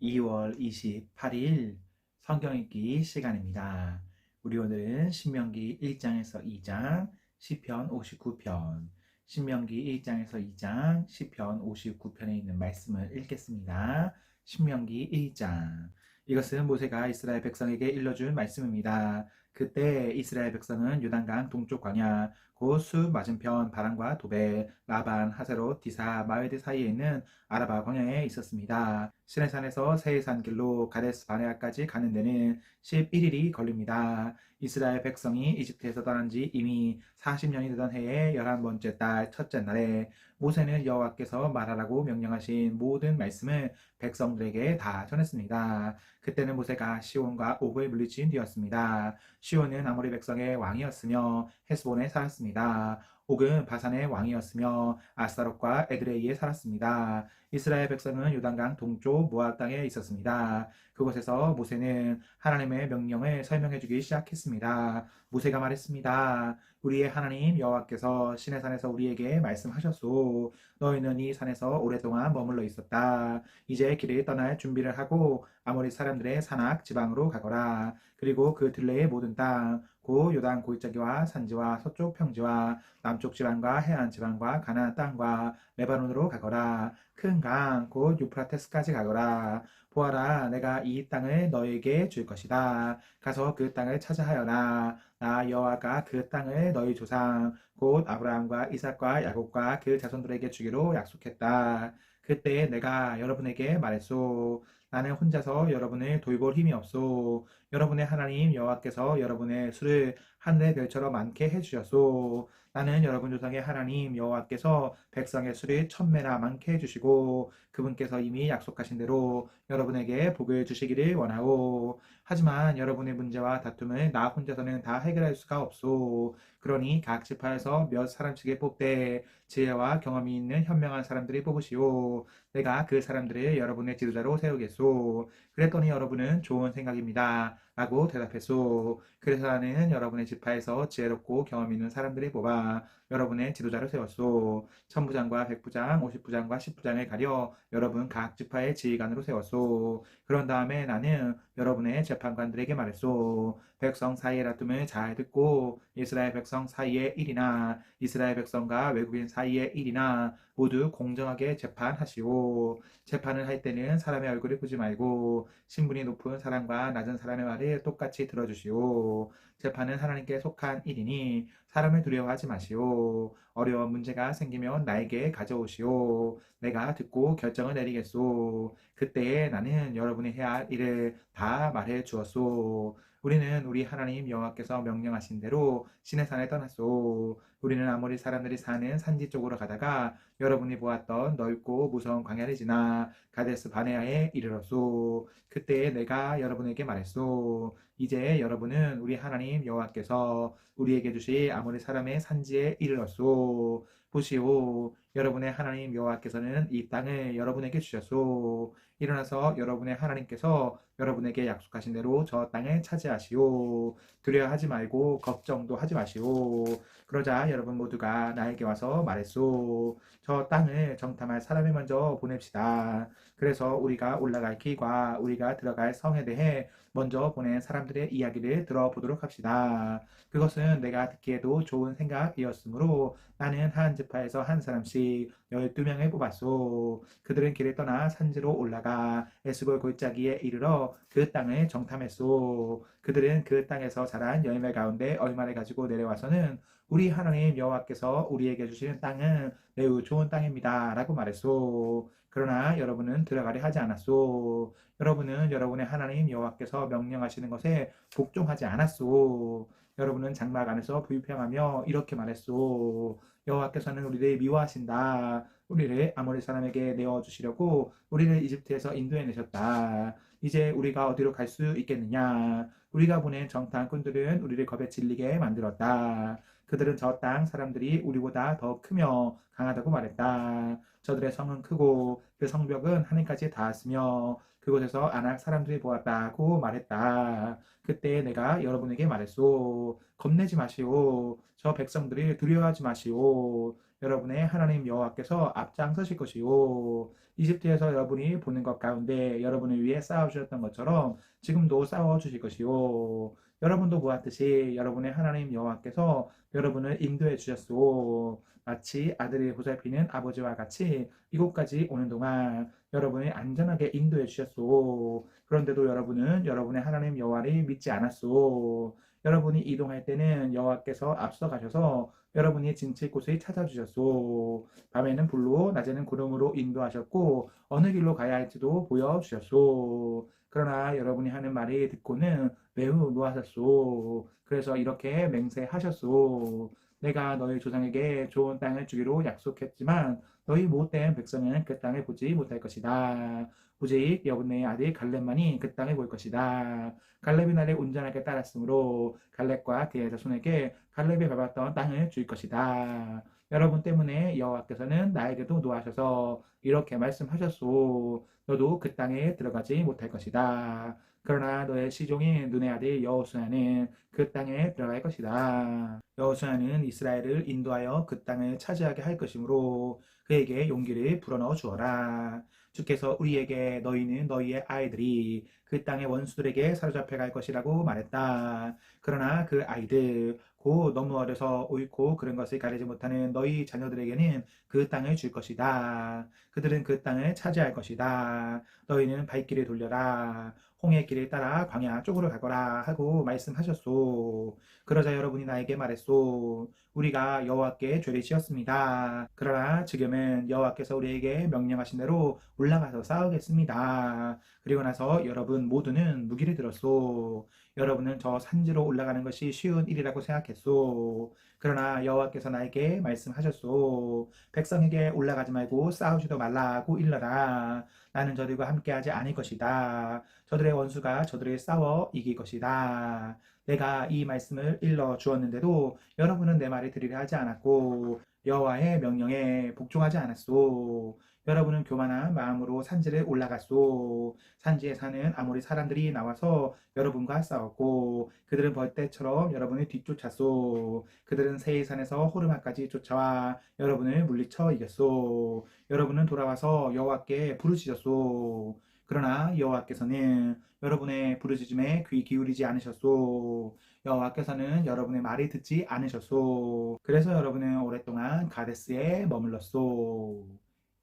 2월 28일 성경 읽기 시간입니다. 우리 오늘은 신명기 1장에서 2장, 시편 59편, 신명기 1장에서 2장, 시편 59편에 있는 말씀을 읽겠습니다. 신명기 1장. 이것은 모세가 이스라엘 백성에게 일러준 말씀입니다. 그때 이스라엘 백성은 요단강 동쪽 광야, 곧 숲 맞은편 바람과 도베, 라반, 하세롯, 디사, 마웨드 사이에 있는 아라바 광야에 있었습니다. 시내산에서 세이산 길로 가데스 바네아까지 가는 데는 11일이 걸립니다. 이스라엘 백성이 이집트에서 떠난 지 이미 40년이 되던 해의 11번째 달 첫째 날에 모세는 여호와께서 말하라고 명령하신 모든 말씀을 백성들에게 다 전했습니다. 그때는 모세가 시온과 옥을 물리친 뒤였습니다. 시온은 아모리 백성의 왕이었으며 헤스본에 살았습니다. 옥은 바산의 왕이었으며 아스타롯과 에드레이에 살았습니다. 이스라엘 백성은 요단강 동쪽 모압 땅에 있었습니다. 그곳에서 모세는 하나님의 명령을 설명해 주기 시작했습니다. 모세가 말했습니다. 우리의 하나님 여호와께서 시내산에서 우리에게 말씀하셨소. 너희는 이 산에서 오랫동안 머물러 있었다. 이제 길을 떠날 준비를 하고 아모리 사람들의 산악 지방으로 가거라. 그리고 그 들레의 모든 땅, 고 요단 골짜기와 산지와 서쪽 평지와 남쪽 지방과 해안 지방과 가나안 땅과 레바논으로 가거라. 큰 강, 곧 유프라테스까지 가거라. 보아라, 내가 이 땅을 너에게 줄 것이다. 가서 그 땅을 차지하여라. 나 여호와가 그 땅을 너희 조상, 곧 아브라함과 이삭과 야곱과 그 자손들에게 주기로 약속했다. 그때 내가 여러분에게 말했소. 나는 혼자서 여러분을 돌볼 힘이 없소. 여러분의 하나님 여호와께서 여러분의 수를 하늘의 별처럼 많게 해주셨소. 나는 여러분 조상의 하나님 여호와께서 백성의 수를 1000배나 많게 해주시고 그분께서 이미 약속하신 대로 여러분에게 복을 주시기를 원하오. 하지만 여러분의 문제와 다툼을 나 혼자서는 다 해결할 수가 없소. 그러니 각 지파에서 몇 사람씩을 뽑되 지혜와 경험이 있는 현명한 사람들이 뽑으시오. 내가 그 사람들을 여러분의 지도자로 세우겠소. 그랬더니 여러분은 좋은 생각입니다. 라고 대답했소. 그래서 나는 여러분의 지파에서 지혜롭고 경험 있는 사람들을 뽑아 여러분의 지도자로 세웠소. 천부장과 백부장, 50부장과 10부장을 가려 여러분 각 지파의 지휘관으로 세웠소. 그런 다음에 나는 여러분의 재판관들에게 말했소. 백성 사이의 다툼을 잘 듣고 이스라엘 백성 사이의 일이나 이스라엘 백성과 외국인 사이의 일이나 모두 공정하게 재판하시오. 재판을 할 때는 사람의 얼굴을 보지 말고 신분이 높은 사람과 낮은 사람의 말을 똑같이 들어주시오. 재판은 하나님께 속한 일이니 사람을 두려워하지 마시오. 어려운 문제가 생기면 나에게 가져오시오. 내가 듣고 결정을 내리겠소. 그때에 나는 여러분이 해야 할 일을 다 말해 주었소. 우리는 우리 하나님 여호와께서 명령하신 대로 시내산에 떠났소. 우리는 아모리 사람들이 사는 산지 쪽으로 가다가 여러분이 보았던 넓고 무서운 광야를 지나 가데스 바네아에 이르렀소. 그때 내가 여러분에게 말했소. 이제 여러분은 우리 하나님 여호와께서 우리에게 주실 아모리 사람의 산지에 이르렀소. 보시오, 여러분의 하나님 여호와께서는 이 땅을 여러분에게 주셨소. 일어나서 여러분의 하나님께서 여러분에게 약속하신 대로 저 땅을 차지하시오. 두려워하지 말고 걱정도 하지 마시오. 그러자 여러분 모두가 나에게 와서 말했소. 저 땅을 정탐할 사람을 먼저 보냅시다. 그래서 우리가 올라갈 길과 우리가 들어갈 성에 대해 먼저 보낸 사람들의 이야기를 들어보도록 합시다. 그것은 내가 듣기에도 좋은 생각이었으므로 나는 한 지파에서 한 사람씩 12명을 뽑았소. 그들은 길을 떠나 산지로 올라가 에스골 골짜기에 이르러 그 땅을 정탐했소. 그들은 그 땅에서 자란 열매 가운데 얼마를 가지고 내려와서는 우리 하나님 여호와께서 우리에게 주시는 땅은 매우 좋은 땅입니다. 라고 말했소. 그러나 여러분은 들어가려 하지 않았소. 여러분은 여러분의 하나님 여호와께서 명령하시는 것에 복종하지 않았소. 여러분은 장막 안에서 불평하며 이렇게 말했소. 여호와께서는 우리를 미워하신다. 우리를 아모리 사람에게 내어주시려고 우리를 이집트에서 인도해내셨다. 이제 우리가 어디로 갈 수 있겠느냐? 우리가 보낸 정탐꾼들은 우리를 겁에 질리게 만들었다. 그들은 저 땅 사람들이 우리보다 더 크며 강하다고 말했다. 저들의 성은 크고 그 성벽은 하늘까지 닿았으며 그곳에서 아낙 사람들이 보았다고 말했다. 그때 내가 여러분에게 말했소. 겁내지 마시오. 저 백성들이 두려워하지 마시오. 여러분의 하나님 여호와께서 앞장서실 것이요. 이집트에서 여러분이 보는 것 가운데 여러분을 위해 싸워주셨던 것처럼 지금도 싸워주실 것이요. 여러분도 보았듯이 여러분의 하나님 여호와께서 여러분을 인도해 주셨소. 마치 아들이 보살피는 아버지와 같이 이곳까지 오는 동안 여러분을 안전하게 인도해 주셨소. 그런데도 여러분은 여러분의 하나님 여호와를 믿지 않았소. 여러분이 이동할 때는 여호와께서 앞서 가셔서 여러분이 지칠 곳을 찾아주셨소. 밤에는 불로, 낮에는 구름으로 인도하셨고 어느 길로 가야 할지도 보여주셨소. 그러나 여러분이 하는 말을 듣고는 매우 노하셨소. 그래서 이렇게 맹세하셨소. 내가 너희 조상에게 좋은 땅을 주기로 약속했지만 너희 못된 백성은 그 땅을 보지 못할 것이다. 오직 여분의 아들 갈렙만이 그 땅을 볼 것이다. 갈렙이 나를 온전하게 따랐으므로 갈렙과 그의 자손에게 갈렙이 밟았던 땅을 줄 것이다. 여러분 때문에 여호와께서는 나에게도 노하셔서 이렇게 말씀하셨소. 너도 그 땅에 들어가지 못할 것이다. 그러나 너의 시종인 눈의 아들 여호수아는 그 땅에 들어갈 것이다. 여호수아는 이스라엘을 인도하여 그 땅을 차지하게 할 것이므로 그에게 용기를 불어넣어 주어라. 주께서 우리에게 너희는 너희의 아이들이 그 땅의 원수들에게 사로잡혀 갈 것이라고 말했다. 그러나 그 아이들 곧 너무 어려서 옳고 그른 것을 가리지 못하는 너희 자녀들에게는 그 땅을 줄 것이다. 그들은 그 땅을 차지할 것이다. 너희는 발길을 돌려라. 홍해 길을 따라 광야 쪽으로 가거라 하고 말씀하셨소. 그러자 여러분이 나에게 말했소. 우리가 여호와께 죄를 지었습니다. 그러나 지금은 여호와께서 우리에게 명령하신 대로 올라가서 싸우겠습니다. 그리고 나서 여러분 모두는 무기를 들었소. 여러분은 저 산지로 올라가는 것이 쉬운 일이라고 생각했소. 그러나 여호와께서 나에게 말씀하셨소. 백성에게 올라가지 말고 싸우지도 말라고 일러라. 나는 저들과 함께하지 않을 것이다. 저들의 원수가 저들을 싸워 이길 것이다. 내가 이 말씀을 일러 주었는데도 여러분은 내 말을 들으려 하지 않았고 여호와의 명령에 복종하지 않았소. 여러분은 교만한 마음으로 산지를 올라갔소. 산지에 사는 아모리 사람들이 나와서 여러분과 싸웠고 그들은 벌떼처럼 여러분을 뒤쫓았소. 그들은 세일산에서 호르마까지 쫓아와 여러분을 물리쳐 이겼소. 여러분은 돌아와서 여호와께 부르짖었소. 그러나 여호와께서는 여러분의 부르짖음에 귀 기울이지 않으셨소. 여호와께서는 여러분의 말을 듣지 않으셨소. 그래서 여러분은 오랫동안 가데스에 머물렀소.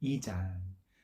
2장.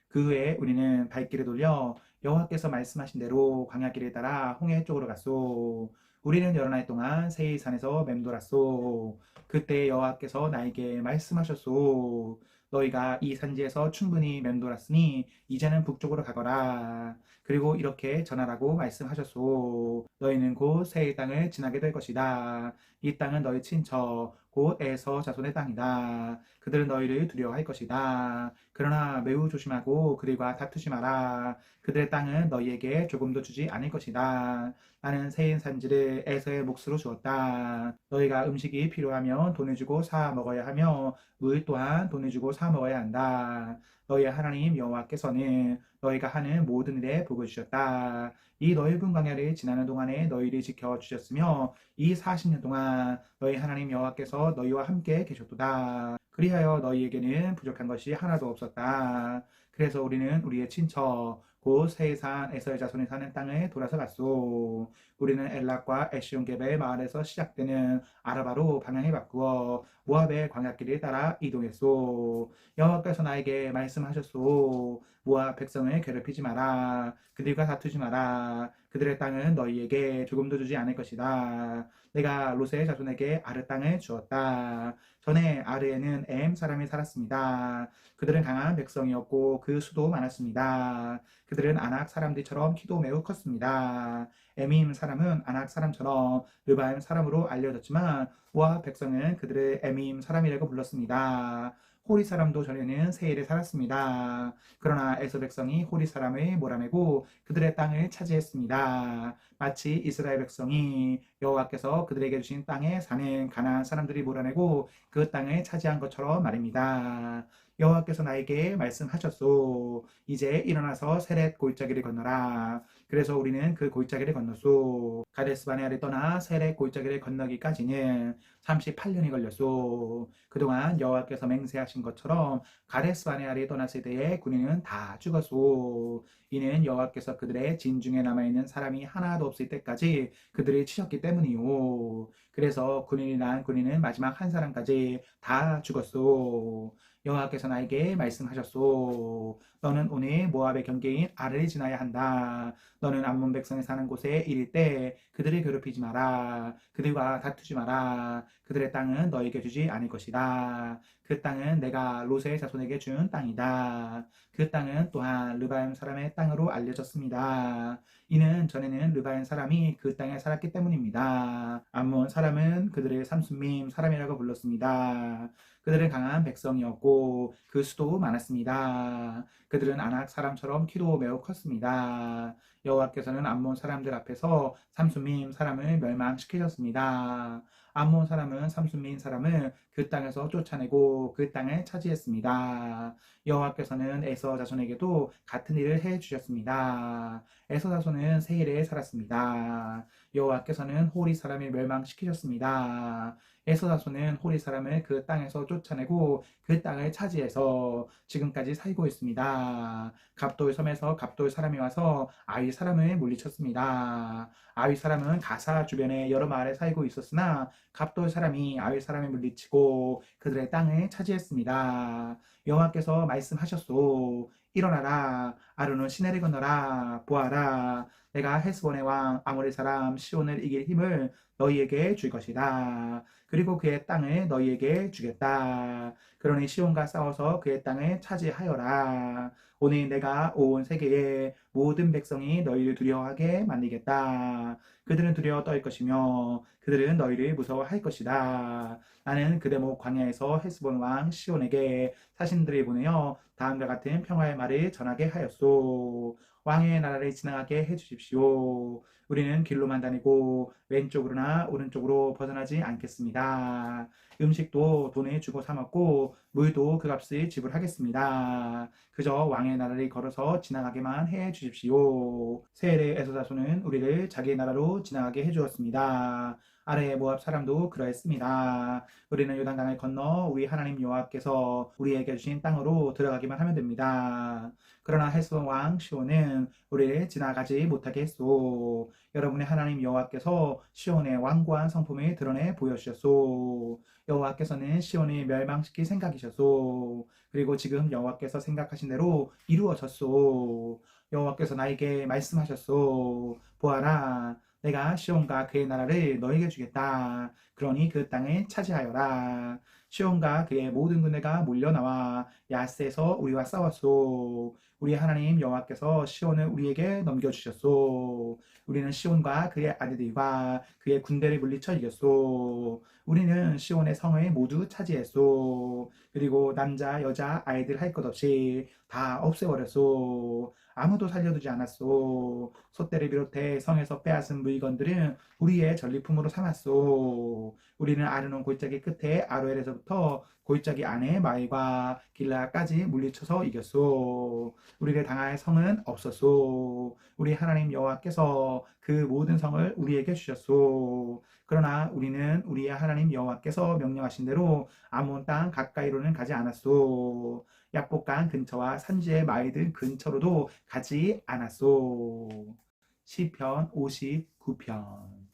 그 후에 우리는 발길을 돌려 여호와께서 말씀하신 대로 광야길을 따라 홍해 쪽으로 갔소. 우리는 여러 날 동안 세일산에서 맴돌았소. 그때 여호와께서 나에게 말씀하셨소. 너희가 이 산지에서 충분히 맴돌았으니 이제는 북쪽으로 가거라. 그리고 이렇게 전하라고 말씀하셨소. 너희는 곧 세일 땅을 지나게 될 것이다. 이 땅은 너희 친척 곧 에서 자손의 땅이다. 그들은 너희를 두려워할 것이다. 그러나 매우 조심하고 그들과 다투지 마라. 그들의 땅은 너희에게 조금도 주지 않을 것이다. 나는 세인 산지를 에서의 몫으로 주었다. 너희가 음식이 필요하면 돈을 주고 사 먹어야 하며 물 또한 돈을 주고 사 먹어야 한다. 너희의 하나님 여호와께서는 너희가 하는 모든 일에 복을 주셨다. 이 넓은 광야를 지나는 동안에 너희를 지켜 주셨으며 이 40년 동안 너희 하나님 여호와께서 너희와 함께 계셨도다. 그리하여 너희에게는 부족한 것이 하나도 없었다. 그래서 우리는 우리의 친척 곧 세이산 에서의 자손이 사는 땅에 돌아서 갔소. 우리는 엘락과 에시온게벨 마을에서 시작되는 아라바로 방향을 바꾸어 모압의 광야길을 따라 이동했소. 여호와께서 나에게 말씀하셨소. 모압 백성을 괴롭히지 마라. 그들과 다투지 마라. 그들의 땅은 너희에게 조금도 주지 않을 것이다. 내가 롯의 자손에게 아르 땅을 주었다. 전에 아르에는 엠 사람이 살았습니다. 그들은 강한 백성이었고 그 수도 많았습니다. 그들은 아낙 사람들처럼 키도 매우 컸습니다. 에밈 사람은 아낙 사람처럼 르바임 사람으로 알려졌지만 모압 백성은 그들을 에밈 사람이라고 불렀습니다. 호리 사람도 전에는 세일에 살았습니다. 그러나 에서 백성이 호리 사람을 몰아내고 그들의 땅을 차지했습니다. 마치 이스라엘 백성이 여호와께서 그들에게 주신 땅에 사는 가나안 사람들이 몰아내고 그 땅을 차지한 것처럼 말입니다. 여호와께서 나에게 말씀하셨소. 이제 일어나서 세렛 골짜기를 건너라. 그래서 우리는 그 골짜기를 건넜소. 가데스 바네아를 떠나 세렛 골짜기를 건너기까지는 38년이 걸렸소. 그동안 여호와께서 맹세하신 것처럼 가데스 바네아를 떠났을 때에 군인은 다 죽었소. 이는 여호와께서 그들의 진 중에 남아있는 사람이 하나도 없을 때까지 그들을 치셨기 때문이요. 그래서 군인이 난 군인은 마지막 한 사람까지 다 죽었소. 여호와께서 나에게 말씀하셨소. 너는 오늘 모압의 경계인 아를 지나야 한다. 너는 암몬 백성이 사는 곳에 이를 때 그들을 괴롭히지 마라. 그들과 다투지 마라. 그들의 땅은 너에게 주지 않을 것이다. 그 땅은 내가 롯의 자손에게 준 땅이다. 그 땅은 또한 르바임 사람의 땅으로 알려졌습니다. 이는 전에는 르바임 사람이 그 땅에 살았기 때문입니다. 암몬 사람은 그들을 삼순밈 사람이라고 불렀습니다. 그들은 강한 백성이었고 그 수도 많았습니다. 그들은 아낙 사람처럼 키도 매우 컸습니다. 여호와께서는 암몬 사람들 앞에서 삼순밈 사람을 멸망시키셨습니다. 암몬 사람은 삼순민 사람을 그 땅에서 쫓아내고 그 땅을 차지했습니다. 여호와께서는 에서 자손에게도 같은 일을 해 주셨습니다. 에서 자손은 세일에 살았습니다. 여호와께서는 호리 사람을 멸망시키셨습니다. 에서 자손은 호리 사람을 그 땅에서 쫓아내고 그 땅을 차지해서 지금까지 살고 있습니다. 갑돌 섬에서 갑돌 사람이 와서 아위 사람을 물리쳤습니다. 아위 사람은 가사 주변에 여러 마을에 살고 있었으나 갑돌 사람이 아위 사람을 물리치고 그들의 땅을 차지했습니다. 여호와께서 말씀하셨소. 일어나라. 아르논 시내를 건너라. 보아라. 내가 헤스본의 왕 아모리 사람 시온을 이길 힘을 너희에게 줄 것이다. 그리고 그의 땅을 너희에게 주겠다. 그러니 시온과 싸워서 그의 땅을 차지하여라. 오늘 내가 온 세계의 모든 백성이 너희를 두려워하게 만들겠다. 그들은 두려워 떨 것이며 그들은 너희를 무서워할 것이다. 나는 그 대목 광야에서 헤스본 왕 시온에게 사신들을 보내어 다음과 같은 평화의 말을 전하게 하였소. 왕의 나라를 지나가게 해주십시오. 우리는 길로만 다니고 왼쪽으로나 오른쪽으로 벗어나지 않겠습니다. 음식도 돈을 주고 사 먹고 물도 그 값을 지불하겠습니다. 그저 왕의 나라를 걸어서 지나가게만 해 주십시오. 세엘의 에서자손은 우리를 자기 나라로 지나가게 해 주었습니다. 아래의 모압 사람도 그러했습니다. 우리는 요단강을 건너 우리 하나님 여호와께서 우리에게 주신 땅으로 들어가기만 하면 됩니다. 그러나 헤스본 왕 시온은 우리를 지나가지 못하게 했소. 여러분의 하나님 여호와께서 시온의 완고한 성품을 드러내 보여주셨소. 여호와께서는 시온을 멸망시킬 생각이셨소. 그리고 지금 여호와께서 생각하신 대로 이루어졌소. 여호와께서 나에게 말씀하셨소. 보아라. 내가 시온과 그의 나라를 너에게 주겠다. 그러니 그 땅을 차지하여라. 시온과 그의 모든 군대가 몰려나와 야스에서 우리와 싸웠소. 우리 하나님 여호와께서 시온을 우리에게 넘겨주셨소. 우리는 시온과 그의 아들들과 그의 군대를 물리쳐 이겼소. 우리는 시온의 성을 모두 차지했소. 그리고 남자, 여자, 아이들 할 것 없이 다 없애버렸소. 아무도 살려두지 않았소. 소떼를 비롯해 성에서 빼앗은 물건들은 우리의 전리품으로 삼았소. 우리는 아르논 골짜기 끝에 아로엘에서부터 골짜기 안에 마일과 길라까지 물리쳐서 이겼소. 우리를 당할 성은 없었소. 우리 하나님 여호와께서 그 모든 성을 우리에게 주셨소. 그러나 우리는 우리의 하나님 여호와께서 명령하신 대로 아몬 땅 가까이로는 가지 않았소. 약복강 근처와 산지의 마을 근처로도 가지 않았소. 시편 59편.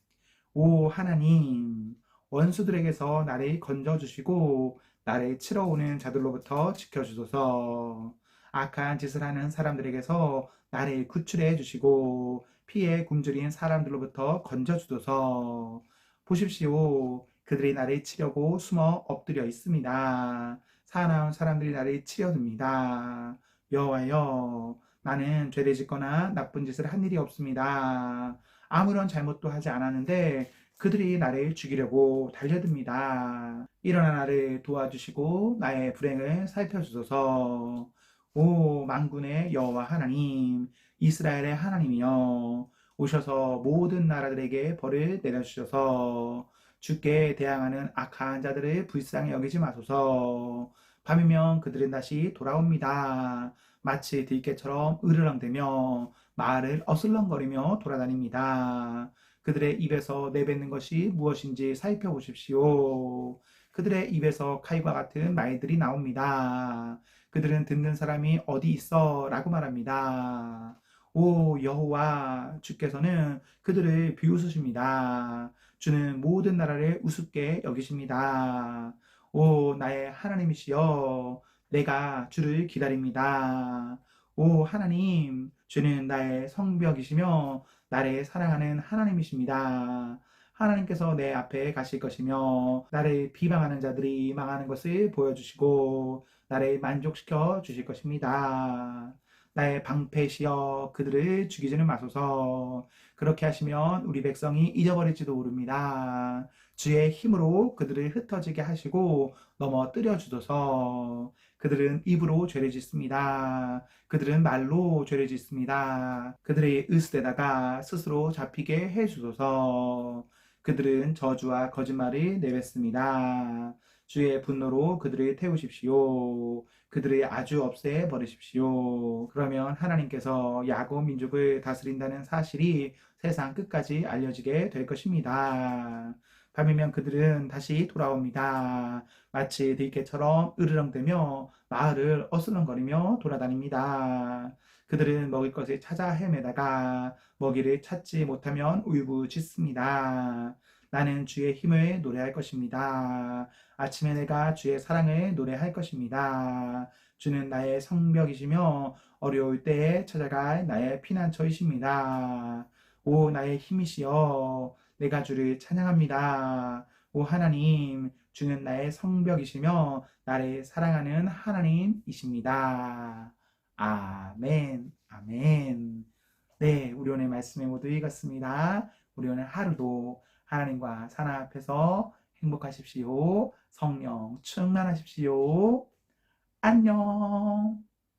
오 하나님, 원수들에게서 나를 건져주시고 나를 치러 오는 자들로부터 지켜주소서. 악한 짓을 하는 사람들에게서 나를 구출해 주시고 피에 굶주린 사람들로부터 건져주소서. 보십시오. 그들이 나를 치려고 숨어 엎드려 있습니다. 사나운 사람들이 나를 치려듭니다. 여호와여, 나는 죄를 짓거나 나쁜 짓을 한 일이 없습니다. 아무런 잘못도 하지 않았는데 그들이 나를 죽이려고 달려듭니다. 일어나 나를 도와주시고 나의 불행을 살펴주소서. 오 만군의 여호와 하나님, 이스라엘의 하나님이여, 오셔서 모든 나라들에게 벌을 내려주셔서 주께 대항하는 악한 자들을 불쌍히 여기지 마소서. 밤이면 그들은 다시 돌아옵니다. 마치 들깨처럼 으르렁대며 마을을 어슬렁거리며 돌아다닙니다. 그들의 입에서 내뱉는 것이 무엇인지 살펴보십시오. 그들의 입에서 칼과 같은 말들이 나옵니다. 그들은 듣는 사람이 어디 있어? 라고 말합니다. 오 여호와 주께서는 그들을 비웃으십니다. 주는 모든 나라를 우습게 여기십니다. 오 나의 하나님이시여 내가 주를 기다립니다. 오 하나님 주는 나의 성벽이시며 나를 사랑하는 하나님이십니다. 하나님께서 내 앞에 가실 것이며 나를 비방하는 자들이 망하는 것을 보여주시고 나를 만족시켜 주실 것입니다. 나의 방패시여 그들을 죽이지는 마소서. 그렇게 하시면 우리 백성이 잊어버릴지도 모릅니다. 주의 힘으로 그들을 흩어지게 하시고 넘어뜨려 주소서. 그들은 입으로 죄를 짓습니다. 그들은 말로 죄를 짓습니다. 그들의 의스대다가 스스로 잡히게 해 주소서. 그들은 저주와 거짓말을 내뱉습니다. 주의 분노로 그들을 태우십시오. 그들을 아주 없애 버리십시오. 그러면 하나님께서 야곱 민족을 다스린다는 사실이 세상 끝까지 알려지게 될 것입니다. 밤이면 그들은 다시 돌아옵니다. 마치 들깨처럼 으르렁대며 마을을 어슬렁거리며 돌아다닙니다. 그들은 먹을 것을 찾아 헤매다가 먹이를 찾지 못하면 울부짖습니다. 나는 주의 힘을 노래할 것입니다. 아침에 내가 주의 사랑을 노래할 것입니다. 주는 나의 성벽이시며 어려울 때에 찾아갈 나의 피난처이십니다. 오 나의 힘이시여 내가 주를 찬양합니다. 오 하나님 주는 나의 성벽이시며 나를 사랑하는 하나님이십니다. 아멘 아멘. 네 우리 오늘 말씀에 모두 읽었습니다. 우리 오늘 하루도 하나님과 사랑 앞에서 행복하십시오. 성령 충만하십시오. 안녕.